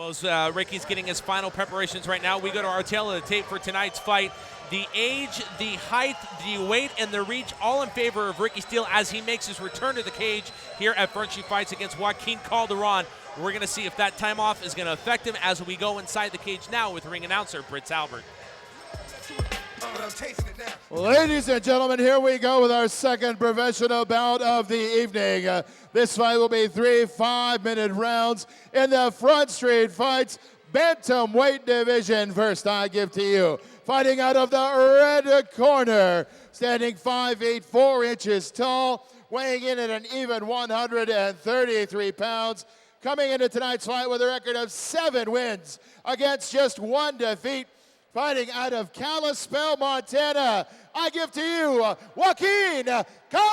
Well, as Ricky's getting his final preparations right now, we go to our tail of the tape for tonight's fight. The age, the height, the weight, and the reach, all in favor of Ricky Steele as he makes his return to the cage here at Front Street Fights against Joaquin Calderon. We're going to see if that time off is going to affect him as we go inside the cage now with ring announcer Brits Albert. Ladies and gentlemen, here we go with our second professional bout of the evening. This fight will be 3 5-minute rounds in the Front Street Fights bantamweight division. First, I give to you, fighting out of the red corner, standing 5 feet 4 inches tall, weighing in at an even 133 pounds, coming into tonight's fight with a record of 7 wins against just 1 defeat. Fighting out of Kalispell, Montana, I give to you Joaquin Calderon.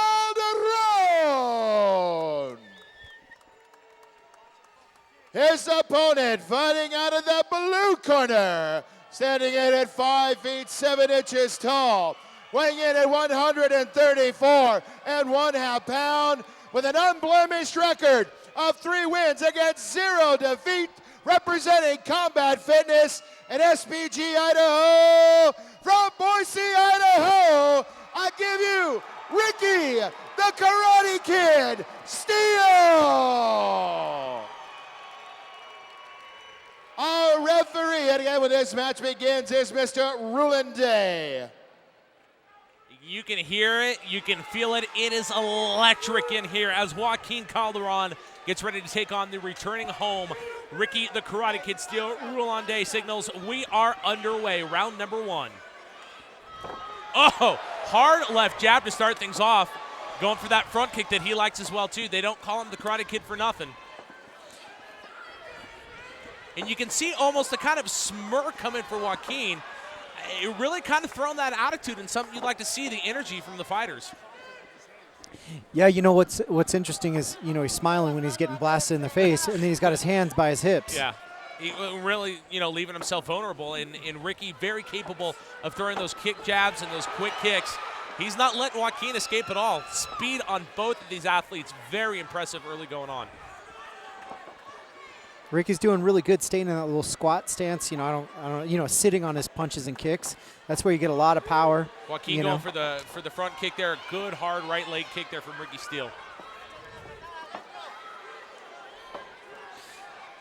His opponent, fighting out of the blue corner, standing in at 5 feet 7 inches tall, weighing in at 134 1/2 pounds, with an unblemished record of 3 wins against 0 defeat, representing Combat Fitness and SPG Idaho. From Boise, Idaho, I give you Ricky, the Karate Kid, Steele. Our referee, and again when this match begins, is Mr. Ruland Day. You can hear it, you can feel it. It is electric in here as Joaquin Calderon gets ready to take on the returning home Ricky the Karate Kid Steele. Ruland Day signals we are underway. Round number 1. Oh, hard left jab to start things off. Going for that front kick that he likes as well too. They don't call him the Karate Kid for nothing. And you can see almost a kind of smirk coming for Joaquin. It really kind of thrown that attitude and something you'd like to see, the energy from the fighters. Yeah, you know what's interesting is, you know, he's smiling when he's getting blasted in the face, and then he's got his hands by his hips. Yeah, he really, you know, leaving himself vulnerable. And Ricky very capable of throwing those kick jabs and those quick kicks. He's not letting Joaquin escape at all. Speed on both of these athletes, very impressive early going on. Ricky's doing really good staying in that little squat stance. You know, I don't, you know, sitting on his punches and kicks. That's where you get a lot of power. Joaquin going for the front kick there. Good hard right leg kick there from Ricky Steele.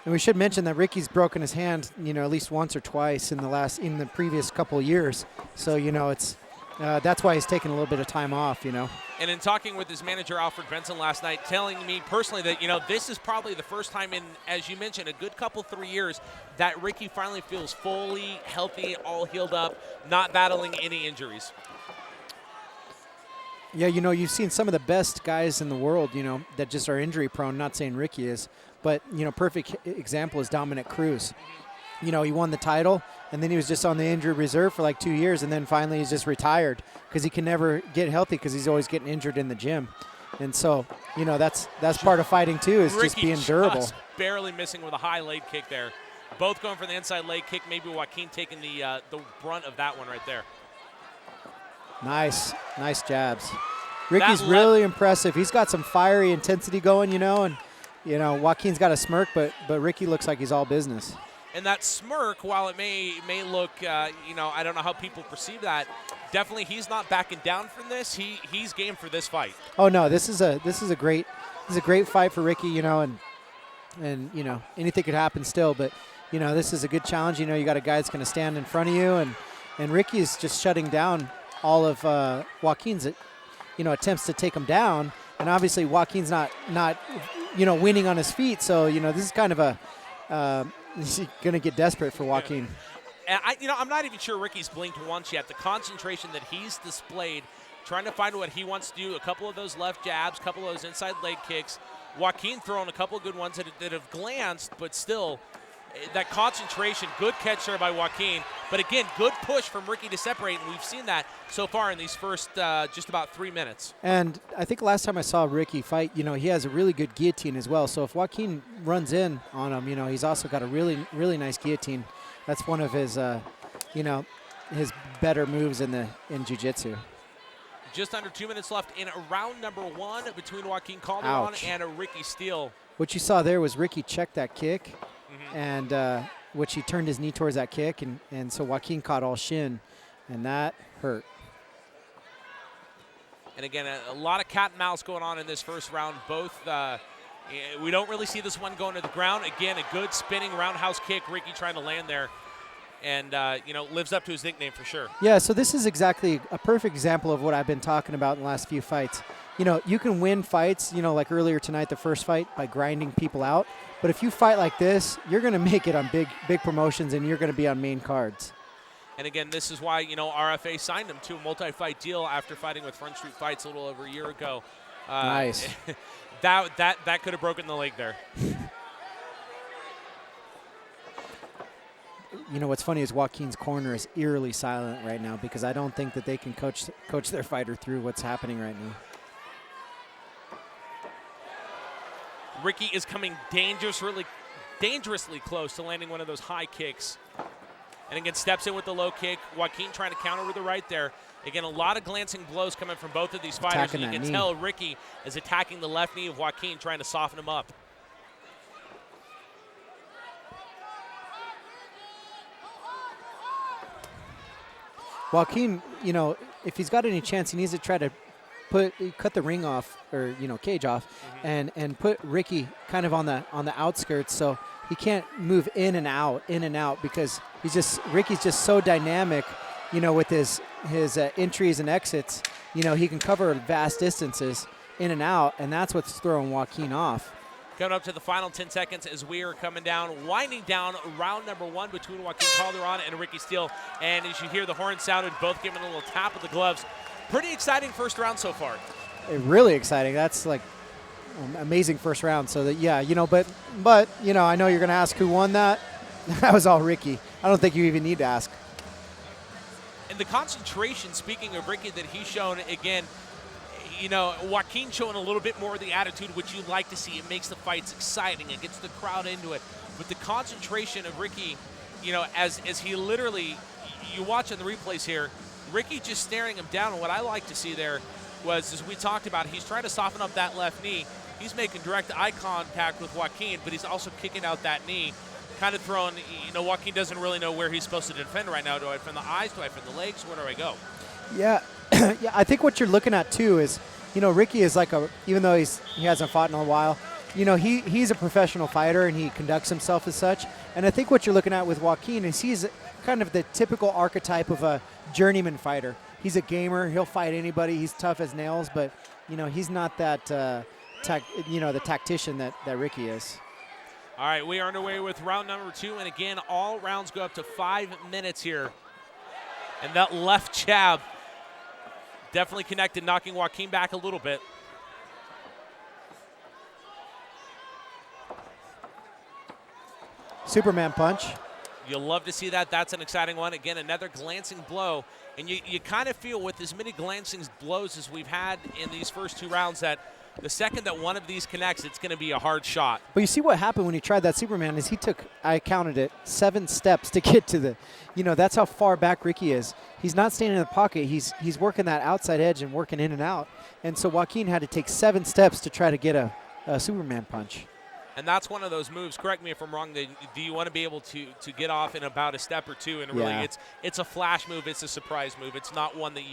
And we should mention that Ricky's broken his hand, you know, at least once or twice in the previous couple of years. So, you know, it's that's why he's taking a little bit of time off, you know. And in talking with his manager, Alfred Benson, last night, telling me personally that, you know, this is probably the first time in, as you mentioned, a good couple 3 years that Ricky finally feels fully healthy, all healed up, not battling any injuries. Yeah, you know, you've seen some of the best guys in the world, you know, that just are injury prone, not saying Ricky is, but, you know, perfect example is Dominic Cruz. You know, he won the title, and then he was just on the injured reserve for like 2 years, and then finally he's just retired because he can never get healthy because he's always getting injured in the gym. And so, you know, that's part of fighting too, is Ricky just being durable. Just barely missing with a high leg kick there. Both going for the inside leg kick. Maybe Joaquin taking the brunt of that one right there. Nice jabs. Ricky's really impressive. He's got some fiery intensity going, you know, and, you know, Joaquin's got a smirk, but Ricky looks like he's all business. And that smirk, while it may look, you know, I don't know how people perceive that. Definitely, he's not backing down from this. He's game for this fight. Oh no, this is a great fight for Ricky, you know, and you know, anything could happen still, but you know, this is a good challenge. You know, you got a guy that's going to stand in front of you, and Ricky is just shutting down all of Joaquin's, you know, attempts to take him down, and obviously Joaquin's not you know, winning on his feet, so you know, this is kind of a he's going to get desperate for Joaquin. And I'm not even sure Ricky's blinked once yet. The concentration that he's displayed, trying to find what he wants to do, a couple of those left jabs, a couple of those inside leg kicks. Joaquin throwing a couple of good ones that have glanced, but still, that concentration, good catch there by Joaquin. But again, good push from Ricky to separate, and we've seen that so far in these first just about 3 minutes. And I think last time I saw Ricky fight, you know, he has a really good guillotine as well. So if Joaquin runs in on him, you know, he's also got a really, really nice guillotine. That's one of his, you know, his better moves in jiu-jitsu. Just under 2 minutes left in round number 1 between Joaquin Calderon and Ricky Steele. What you saw there was Ricky check that kick. and which he turned his knee towards that kick, and so Joaquin caught all shin, and that hurt. And again, a lot of cat and mouse going on in this first round. Both, we don't really see this one going to the ground. Again, a good spinning roundhouse kick. Ricky trying to land there, and lives up to his nickname for sure. Yeah, so this is exactly a perfect example of what I've been talking about in the last few fights. You can win fights, like earlier tonight, the first fight, by grinding people out. But if you fight like this, you're going to make it on big promotions, and you're going to be on main cards. And again, this is why, RFA signed him to a multi-fight deal after fighting with Front Street Fights a little over a year ago. Nice. That could have broken the leg there. What's funny is Joaquin's corner is eerily silent right now because I don't think that they can coach their fighter through what's happening right now. Ricky is coming dangerously close to landing one of those high kicks. And again, steps in with the low kick. Joaquin trying to counter with the right there. Again, a lot of glancing blows coming from both of these fighters. And you can tell Ricky is attacking the left knee of Joaquin, trying to soften him up. Joaquin, if he's got any chance, he needs to try to cut the ring off, or cage off, and put Ricky kind of on the outskirts, so he can't move in and out, because Ricky's just so dynamic, with his entries and exits. He can cover vast distances in and out, and that's what's throwing Joaquin off. Coming up to the final 10 seconds as we are winding down round number 1 between Joaquin Calderon and Ricky Steele. And as you hear the horn sounded, both giving a little tap of the gloves. Pretty exciting first round so far. Really exciting. That's like amazing first round. So that, but I know you're going to ask who won that. That was all Ricky. I don't think you even need to ask. And the concentration, speaking of Ricky, that he's shown, again, Joaquin showing a little bit more of the attitude, which you like to see. It makes the fights exciting. It gets the crowd into it. But the concentration of Ricky, as he literally, you watch in the replays here, Ricky just staring him down. And what I like to see there was, as we talked about, he's trying to soften up that left knee. He's making direct eye contact with Joaquin, but he's also kicking out that knee, kind of throwing, Joaquin doesn't really know where he's supposed to defend right now. Do I defend the eyes? Do I defend the legs? Where do I go? Yeah. Yeah, I think what you're looking at too is, Ricky is even though he hasn't fought in a while, he's a professional fighter and he conducts himself as such. And I think what you're looking at with Joaquin is he's kind of the typical archetype of a journeyman fighter. He's a gamer. He'll fight anybody. He's tough as nails, but he's not that the tactician that Ricky is. All right, we are underway with round number 2, and again, all rounds go up to 5 minutes here. And that left jab definitely connected, knocking Joaquin back a little bit. Superman punch. You'll love to see that. That's an exciting one. Again, another glancing blow. And you kind of feel with as many glancing blows as we've had in these first 2 rounds that the second that one of these connects, it's going to be a hard shot. But you see what happened when he tried that Superman is he took, I counted it, 7 steps to get to the, that's how far back Ricky is. He's not staying in the pocket. He's working that outside edge and working in and out. And so Joaquin had to take 7 steps to try to get a Superman punch. And that's one of those moves, correct me if I'm wrong, do you want to be able to get off in about a step or 2? And really, it's a flash move. It's a surprise move. It's not one that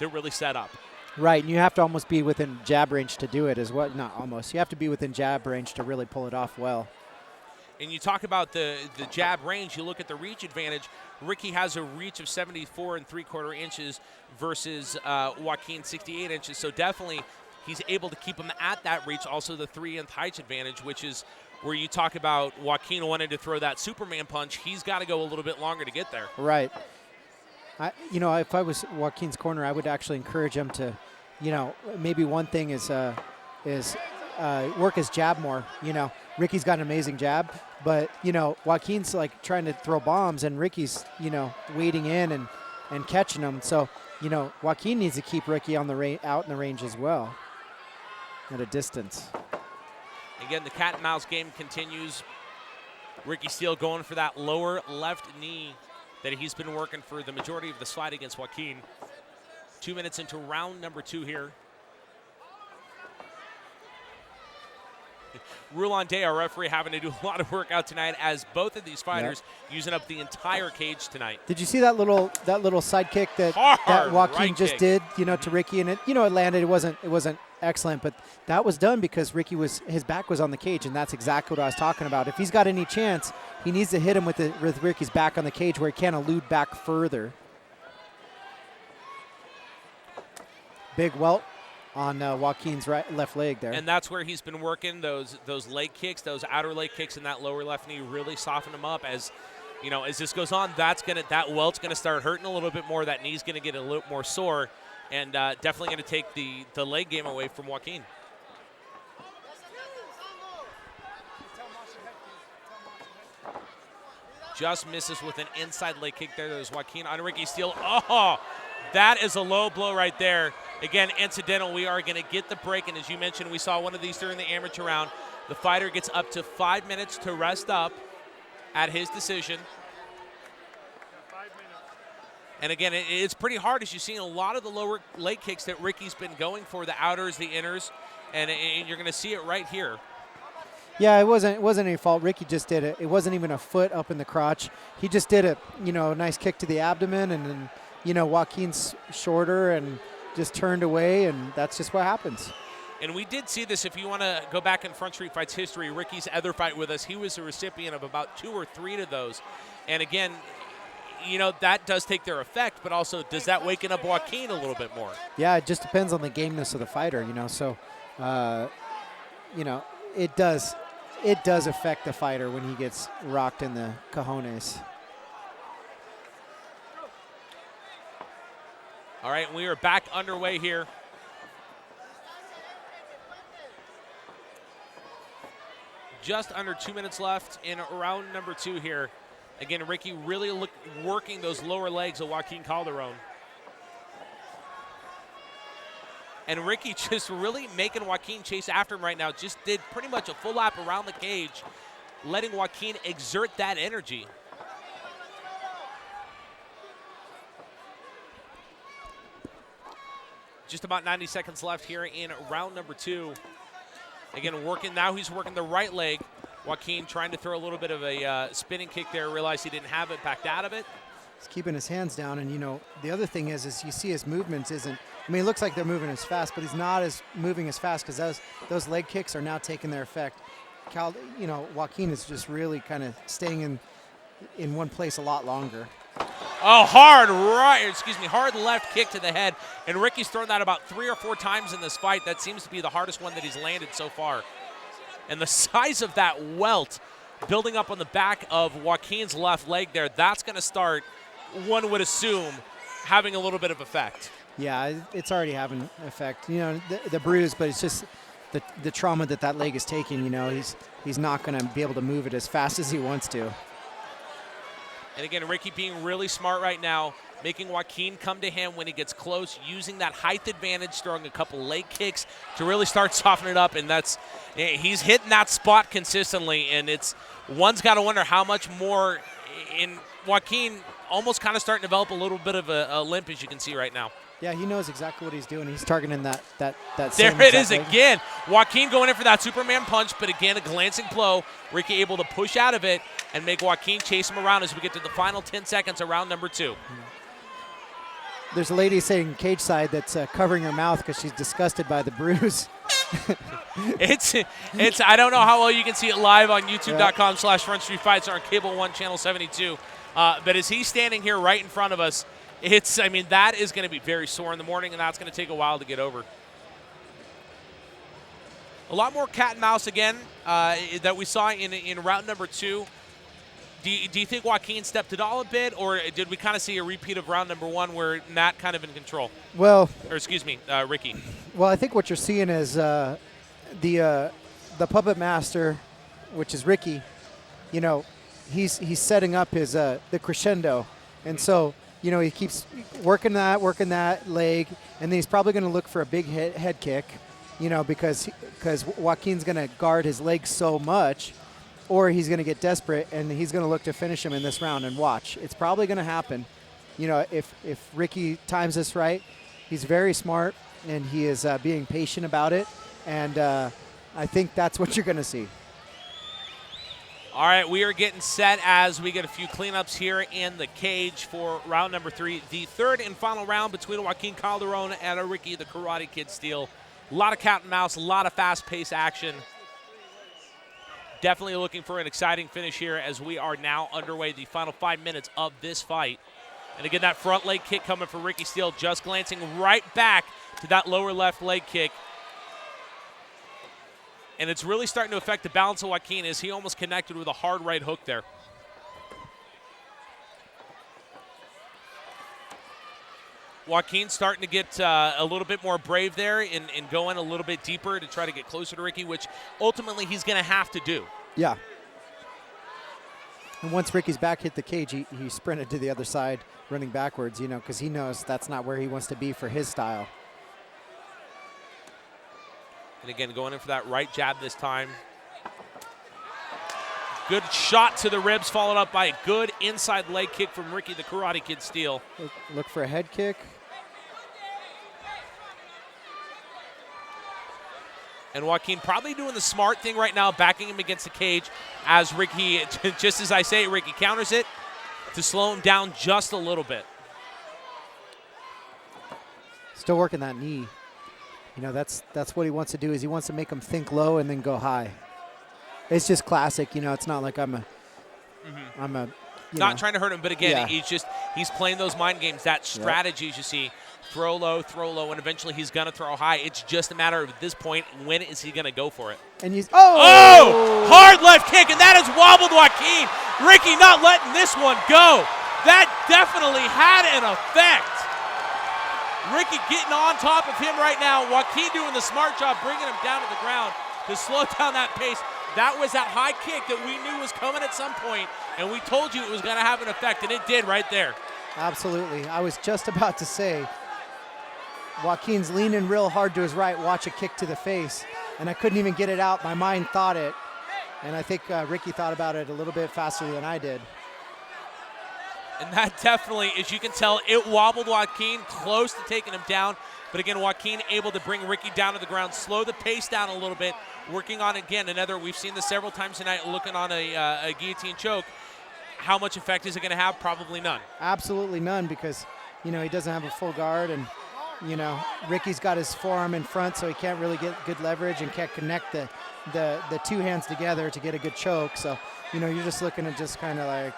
really set up. Right, and you have to almost be within jab range to do it as well. Not almost. You have to be within jab range to really pull it off well. And you talk about the jab range, you look at the reach advantage. Ricky has a reach of 74 3/4 inches versus Joaquin 68 inches. So definitely he's able to keep him at that reach. Also the 3-inch height advantage, which is where you talk about Joaquin wanting to throw that Superman punch. He's got to go a little bit longer to get there. Right. If I was Joaquin's corner, I would actually encourage him to, maybe one thing is work his jab more. Ricky's got an amazing jab, but Joaquin's like trying to throw bombs, and Ricky's wading in and catching them. So Joaquin needs to keep Ricky on the out in the range as well, at a distance. Again, the cat and mouse game continues. Ricky Steele going for that lower left knee that he's been working for the majority of the fight against Joaquin. 2 minutes into round number 2 here. Rulon Day, our referee, having to do a lot of work out tonight as both of these fighters using up the entire cage tonight. Did you see that little side kick that Joaquin right just kick. did? To Ricky, and it landed. It wasn't excellent, but that was done because his back was on the cage, and that's exactly what I was talking about. If he's got any chance, he needs to hit him with Ricky's back on the cage where he can't elude back further. Big welt on Joaquin's left leg there. And that's where he's been working those leg kicks, those outer leg kicks, and that lower left knee really soften him up. As this goes on, that welt's gonna start hurting a little bit more. That knee's gonna get a little more sore, and definitely gonna take the leg game away from Joaquin. Just misses with an inside leg kick there. There's Joaquin on Ricky Steele. Oh, that is a low blow right there. Again, incidental. We are going to get the break, and as you mentioned, we saw one of these during the amateur round. The fighter gets up to 5 minutes to rest up at his decision. And again, it's pretty hard as you've seen a lot of the lower leg kicks that Ricky's been going for, the outers, the inners, and you're going to see it right here. Yeah, it wasn't any fault. Ricky just did it. It wasn't even a foot up in the crotch. He just did a nice kick to the abdomen, and then Joaquin's shorter and just turned away, and that's just what happens. And we did see this. If you want to go back in Front Street Fights history, Ricky's other fight with us, he was a recipient of about 2 or 3 of those. And again, that does take their effect, but also does that waken up Joaquin a little bit more? Yeah, it just depends on the gameness of the fighter, So, it does affect the fighter when he gets rocked in the cojones. All right, we are back underway here. Just under 2 minutes left in round number 2 here. Again, Ricky really working those lower legs of Joaquin Calderon. And Ricky just really making Joaquin chase after him right now. Just did pretty much a full lap around the cage, letting Joaquin exert that energy. Just about 90 seconds left here in round number 2. Again, he's working the right leg. Joaquin trying to throw a little bit of a spinning kick there, realized he didn't have it, backed out of it. He's keeping his hands down, and the other thing is you see his movements isn't. It looks like they're moving as fast, but he's not moving as fast because those leg kicks are now taking their effect. Joaquin is just really kind of staying in one place a lot longer. Oh, hard left kick to the head, and Ricky's thrown that about 3 or 4 times in this fight. That seems to be the hardest one that he's landed so far. And the size of that welt building up on the back of Joaquin's left leg there, that's going to start, one would assume, having a little bit of effect. Yeah, it's already having effect. The bruise, but it's just the trauma that leg is taking. He's not going to be able to move it as fast as he wants to. And again, Ricky being really smart right now, making Joaquin come to him when he gets close, using that height advantage, throwing a couple leg kicks to really start softening it up. And he's hitting that spot consistently. And one's got to wonder how much more. In Joaquin almost kind of starting to develop a little bit of a limp, as you can see right now. Yeah, he knows exactly what he's doing. He's targeting that There it is again. Joaquin going in for that Superman punch, but again, a glancing blow. Ricky able to push out of it and make Joaquin chase him around as we get to the final 10 seconds of round number 2. There's a lady sitting cage side that's covering her mouth because she's disgusted by the bruise. It's. I don't know how well you can see it live on YouTube.com/Front Street Fights or on Cable 1 Channel 72. But as he's standing here right in front of us, that is going to be very sore in the morning, and that's going to take a while to get over. A lot more cat and mouse again that we saw in round number 2. Do you think Joaquin stepped it all a bit, or did we kind of see a repeat of round number 1 where Matt kind of in control? Ricky. Well, I think what you're seeing is the puppet master, which is Ricky. He's setting up his the crescendo, and so he keeps working that leg, and then he's probably going to look for a big head kick, because Joaquin's going to guard his leg so much. Or he's going to get desperate, and he's going to look to finish him in this round. And watch, it's probably going to happen. If Ricky times this right, he's very smart, and he is being patient about it. And I think that's what you're going to see. All right, we are getting set as we get a few cleanups here in the cage for round number 3. The third and final round between Joaquin Calderon and Ricky the Karate Kid Steele. A lot of cat and mouse, a lot of fast-paced action. Definitely looking for an exciting finish here as we are now underway the final 5 minutes of this fight. And again, that front leg kick coming from Ricky Steele, just glancing right back to that lower left leg kick. And it's really starting to affect the balance of Joaquin as he almost connected with a hard right hook there. Joaquin starting to get a little bit more brave there and going a little bit deeper to try to get closer to Ricky, which ultimately he's going to have to do. Yeah. And once Ricky's back hit the cage, he sprinted to the other side, running backwards, you know, because he knows that's not where he wants to be for his style. And again, going in for that right jab this time. Good shot to the ribs, followed up by a good inside leg kick from Ricky the Karate Kid Steele. Look for a head kick. And Joaquin probably doing the smart thing right now, backing him against the cage as Ricky, just as I say, Ricky counters it to slow him down just a little bit. Still working that knee. You know, that's what he wants to do, is he wants to make him think low and then go high. It's just classic, you know. It's not like I'm not trying to hurt him, but again, yeah. he's playing those mind games, that strategies you see. Throw low, and eventually he's going to throw high. It's just a matter of, at this point, when is he going to go for it? And Hard left kick, and that has wobbled Joaquin. Ricky not letting this one go. That definitely had an effect. Ricky getting on top of him right now. Joaquin doing the smart job, bringing him down to the ground to slow down that pace. That was that high kick that we knew was coming at some point, and we told you it was going to have an effect, and it did right there. Absolutely. I was just about to say, Joaquin's leaning real hard to his right, watch a kick to the face, and I couldn't even get it out. My mind thought it, and I think Ricky thought about it a little bit faster than I did. And that definitely, as you can tell, it wobbled Joaquin, close to taking him down. But again, Joaquin able to bring Ricky down to the ground, slow the pace down a little bit, working on, again, we've seen this several times tonight, looking on a guillotine choke. How much effect is it going to have? Probably none. Absolutely none, because, you know, he doesn't have a full guard, and, you know, Ricky's got his forearm in front, so he can't really get good leverage and can't connect the two hands together to get a good choke. So, you know, you're just looking at just kind of like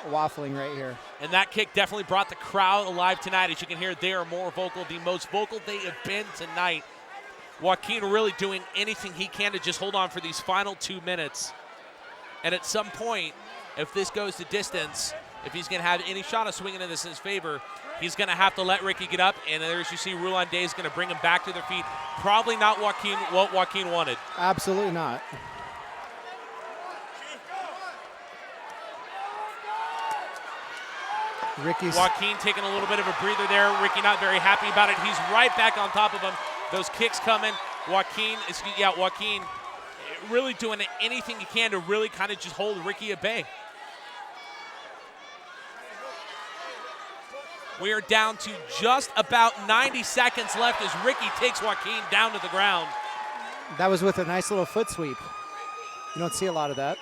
waffling right here. And that kick definitely brought the crowd alive tonight. As you can hear, they are more vocal, the most vocal they have been tonight. Joaquin really doing anything he can to just hold on for these final 2 minutes. And at some point, if this goes the distance, if he's going to have any shot of swinging in this in his favor, he's going to have to let Ricky get up. And there, as you see, Roulon Day is going to bring him back to their feet. Probably not what Joaquin wanted. Absolutely not. Joaquin taking a little bit of a breather there. Ricky not very happy about it. He's right back on top of him. Those kicks coming. Joaquin really doing anything he can to really kind of just hold Ricky at bay. We are down to just about 90 seconds left as Ricky takes Joaquin down to the ground. That was with a nice little foot sweep. You don't see a lot of that.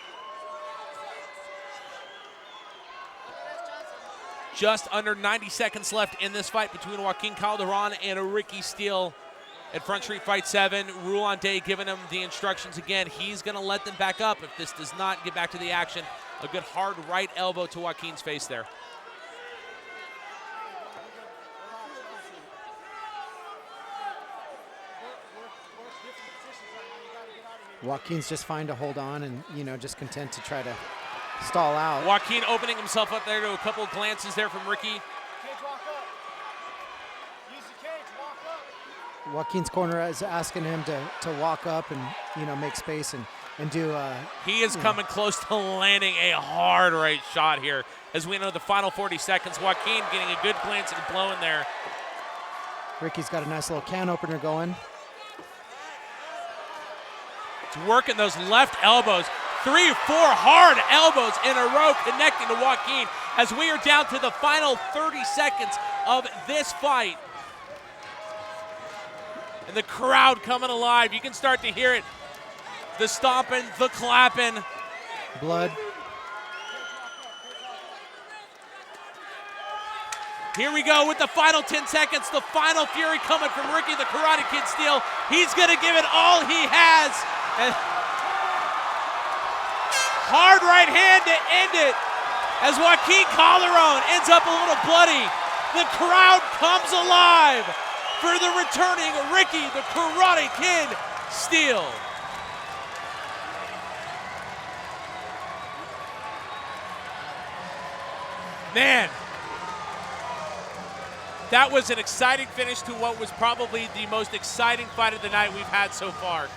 Just under 90 seconds left in this fight between Joaquin Calderon and Ricky Steele at Front Street Fight 7. Roulon Day giving him the instructions again. He's going to let them back up if this does not get back to the action. A good hard right elbow to Joaquin's face there. Joaquin's just fine to hold on and, you know, just content to try to stall out. Joaquin opening himself up there to a couple of glances there from Ricky. Joaquin's corner is asking him to walk up and, you know, make space and do. He is coming close to landing a hard right shot here. As we know, the final 40 seconds, Joaquin getting a good glance and blowing there. Ricky's got a nice little can opener going. Working those left elbows. 3 or 4 hard elbows in a row connecting to Joaquin as we are down to the final 30 seconds of this fight. And the crowd coming alive. You can start to hear it. the stomping, the clapping. Blood. Here we go with the final 10 seconds. The final fury coming from Ricky the Karate Kid Steele. He's going to give it all he has. And hard right hand to end it as Joaquin Calderon ends up a little bloody. The crowd comes alive for the returning Ricky the Karate Kid Steele. Man, that was an exciting finish to what was probably the most exciting fight of the night we've had so far.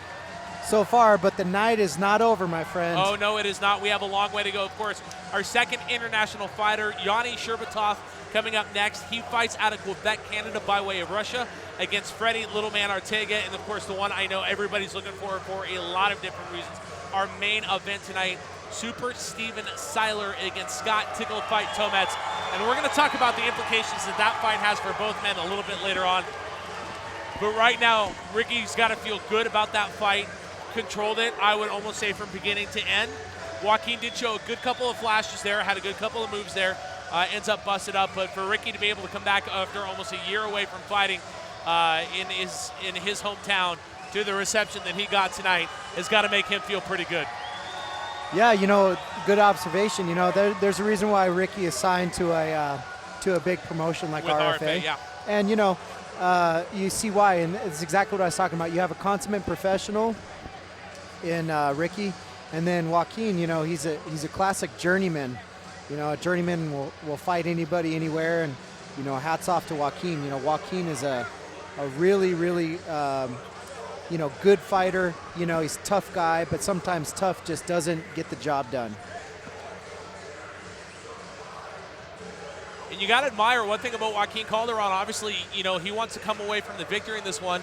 So far, but the night is not over, my friend. Oh, no, it is not. We have a long way to go, of course. Our second international fighter, Yani Scherbakov, coming up next. He fights out of Quebec, Canada, by way of Russia, against Freddie Littleman Ortega. And, of course, the one I know everybody's looking for a lot of different reasons. Our main event tonight, Super Steven Seiler against Scott Tickle Fight Tomets. And we're going to talk about the implications that that fight has for both men a little bit later on. But right now, Ricky's got to feel good about that fight. Controlled it, I would almost say, from beginning to end. Joaquin did show a good couple of flashes there, had a good couple of moves there, ends up busted up. But for Ricky to be able to come back after almost a year away from fighting in his hometown to the reception that he got tonight has got to make him feel pretty good. Yeah, good observation. There's a reason why Ricky is signed to a big promotion like With RFA. yeah. And you see why, and it's exactly what I was talking about. You have a consummate professional in Ricky, and then Joaquin. He's a classic journeyman. A journeyman will fight anybody, anywhere, and hats off to Joaquin. Joaquin is a really, really good fighter. He's a tough guy, but sometimes tough just doesn't get the job done. And you got to admire one thing about Joaquin Calderon. Obviously, he wants to come away from the victory in this one,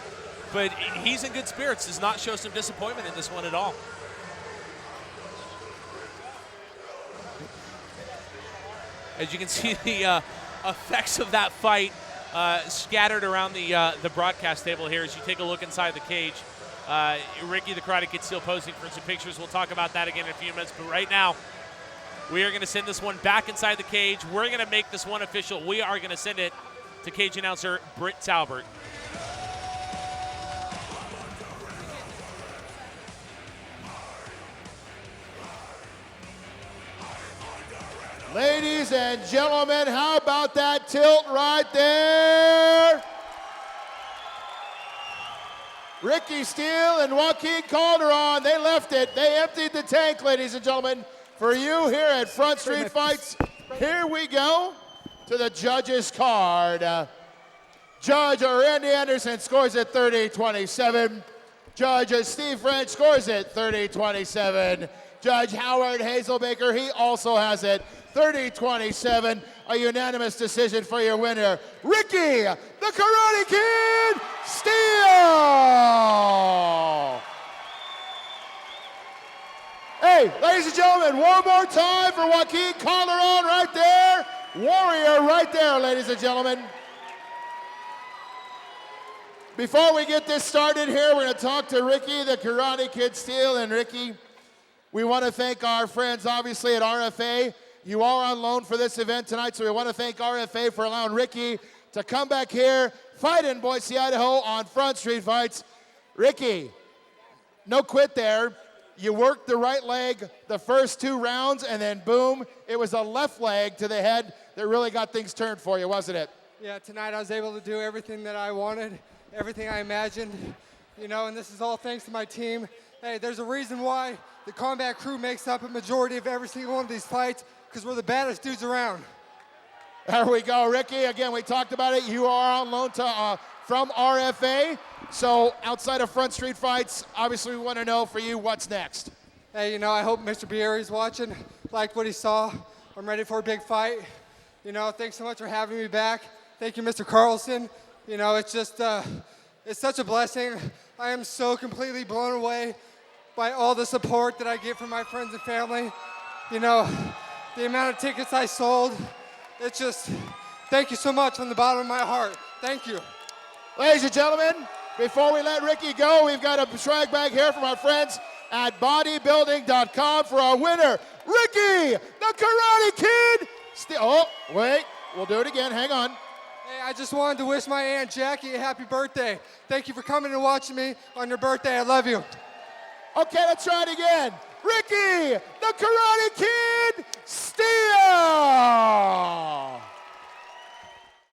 but he's in good spirits. Does not show some disappointment in this one at all. As you can see, the effects of that fight scattered around the broadcast table here as you take a look inside the cage. Ricky the Karate Kid still posing for some pictures. We'll talk about that again in a few minutes, but right now, we are going to send this one back inside the cage. We're going to make this one official. We are going to send it to cage announcer Britt Talbert. Ladies and gentlemen, how about that tilt right there? Ricky Steele and Joaquin Calderon, they left it. They emptied the tank, ladies and gentlemen. For you here at Front Street Fights, here we go to the judges' card. Judge Randy Anderson scores it 30-27. Judge Steve French scores it 30-27. Judge Howard Hazelbaker, he also has it 30-27. A unanimous decision for your winner, Ricky the Karate Kid Steele. Hey, ladies and gentlemen, one more time for Joaquin Calderon right there. Warrior right there, ladies and gentlemen. Before we get this started here, we're going to talk to Ricky the Karate Kid Steele. And Ricky, we want to thank our friends, obviously, at RFA. You are on loan for this event tonight, so we want to thank RFA for allowing Ricky to come back here, fight in Boise, Idaho on Front Street Fights. Ricky, no quit there. You worked the right leg the first 2 rounds, and then boom, it was a left leg to the head that really got things turned for you, wasn't it? Yeah, tonight I was able to do everything that I wanted, everything I imagined, and this is all thanks to my team. Hey, there's a reason why the Combat Crew makes up a majority of every single one of these fights, because we're the baddest dudes around. There we go, Ricky. Again, we talked about it. You are on loan to from RFA. So outside of Front Street Fights, obviously we want to know for you what's next. Hey, I hope Mr. Bieri's watching, liked what he saw. I'm ready for a big fight. Thanks so much for having me back. Thank you, Mr. Carlson. It's just, it's such a blessing. I am so completely blown away by all the support that I get from my friends and family. The amount of tickets I sold, it's just, thank you so much from the bottom of my heart. Thank you. Ladies and gentlemen, before we let Ricky go, we've got a swag bag here from our friends at bodybuilding.com for our winner, Ricky, the Karate Kid. Oh, wait, we'll do it again. Hang on. Hey, I just wanted to wish my Aunt Jackie a happy birthday. Thank you for coming and watching me on your birthday. I love you. Okay, let's try it again. Ricky, the Karate Kid.